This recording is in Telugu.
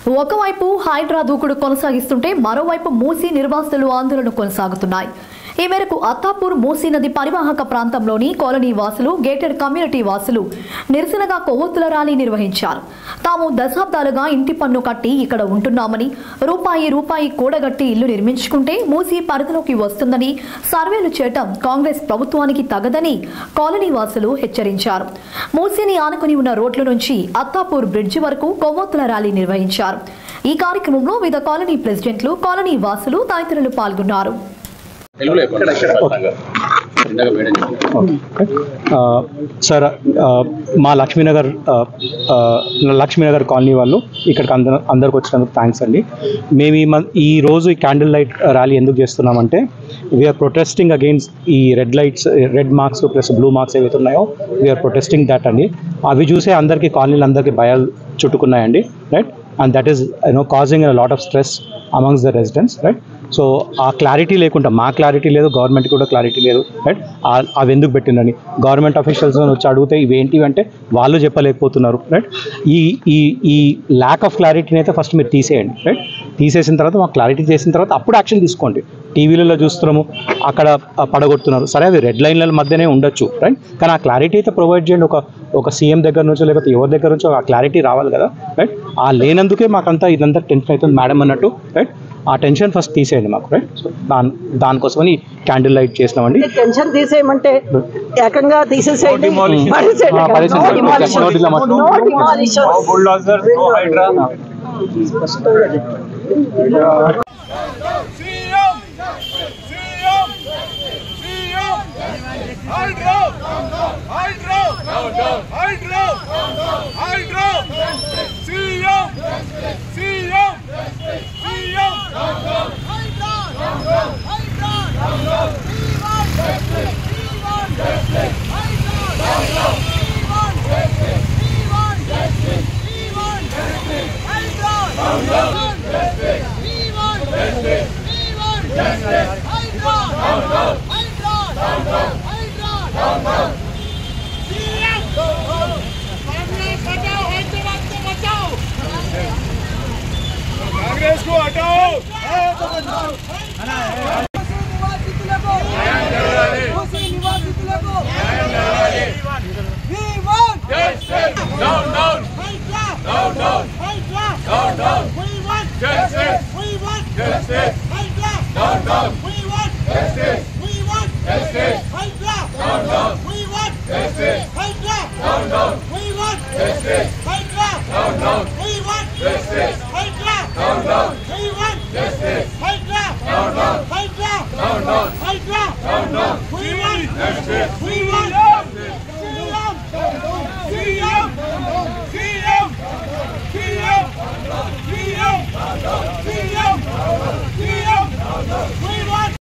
ఒకవైపు హైడ్రా దూకుడు కొనసాగిస్తుంటే మరోవైపు మూసీ నిర్వాసితులు ఆందోళన కొనసాగుతున్నాయి. ఈ మేరకు అత్తాపూర్ మూసీ నది పరివాహక ప్రాంతంలోని కాలనీ వాసులు, గేటెడ్ కమ్యూనిటీ వాసులు నిరసనగా కొవ్వొత్తుల ర్యాలీ నిర్వహించారు. తాము దశాబ్దాలుగా ఇంటి పన్ను కట్టి ఇక్కడ ఉంటున్నామని, రూపాయి కూడగట్టి ఇల్లు నిర్మించుకుంటే మూసీ పరిధిలోకి వస్తుందని సర్వేలు చేయటం కాంగ్రెస్ ప్రభుత్వానికి తగదని కాలనీ వాసులు హెచ్చరించారు. మూసీని ఆనుకుని ఉన్న రోడ్ల నుంచి అత్తాపూర్ బ్రిడ్జి వరకు కొవ్వొత్తుల ర్యాలీ నిర్వహించారు. ఈ కార్యక్రమంలో వివిధ కాలనీ ప్రెసిడెంట్లు, కాలనీ వాసులు తదితరులు పాల్గొన్నారు. సార్, మా లక్ష్మీనగర్ కాలనీ వాళ్ళు ఇక్కడికి అందరికి వచ్చినందుకు థ్యాంక్స్ అండి. మేము ఈ రోజు ఈ క్యాండిల్ లైట్ ర్యాలీ ఎందుకు చేస్తున్నామంటే, వీఆర్ ప్రొటెస్టింగ్ అగెయిన్స్ట్ ఈ red lights, red marks plus blue marks ఏవైతే ఉన్నాయో వీఆర్ ప్రొటెస్టింగ్ దట్ అండి. అవి చూసే కాలనీలు అందరికీ భయాలు చుట్టుకున్నాయండి, right. And that is causing a lot of stress amongst the residents, right. So ఆ క్లారిటీ లేకుండా, మా క్లారిటీ లేదు, గవర్నమెంట్ కూడా క్లారిటీ లేదు, రైట్. అవి ఎందుకు పెట్టిందని గవర్నమెంట్ అఫీషియల్స్ వచ్చి అడిగితే ఇవేంటివి అంటే వాళ్ళు చెప్పలేకపోతున్నారు, రైట్. ఈ ల్యాక్ ఆఫ్ క్లారిటీని అయితే ఫస్ట్ మీరు తీసేయండి, రైట్. తీసేసిన తర్వాత మాకు క్లారిటీ చేసిన తర్వాత అప్పుడు యాక్షన్ తీసుకోండి. టీవీలలో చూస్తున్నాము అక్కడ పడగొడుతున్నారు, సరే అది రెడ్ లైన్ల మధ్యనే ఉండొచ్చు, రైట్. కానీ ఆ క్లారిటీ అయితే ప్రొవైడ్ చేయండి. ఒక సీఎం దగ్గర నుంచో లేకపోతే ఎవరి దగ్గర నుంచో ఆ క్లారిటీ రావాలి కదా, రైట్. ఆ లేనందుకే మాకంతా ఇదంతా టెన్షన్ అవుతుంది మేడం అన్నట్టు, రైట్. ఆ టెన్షన్ ఫస్ట్ తీసేయండి మాకు, రైట్. సో దానికోసమని క్యాండిల్ లైట్ చేసినామండి. టెన్షన్ తీసేయమంటే ఏకంగా తీసేసేయండి. कांग्रेस को हटाओ।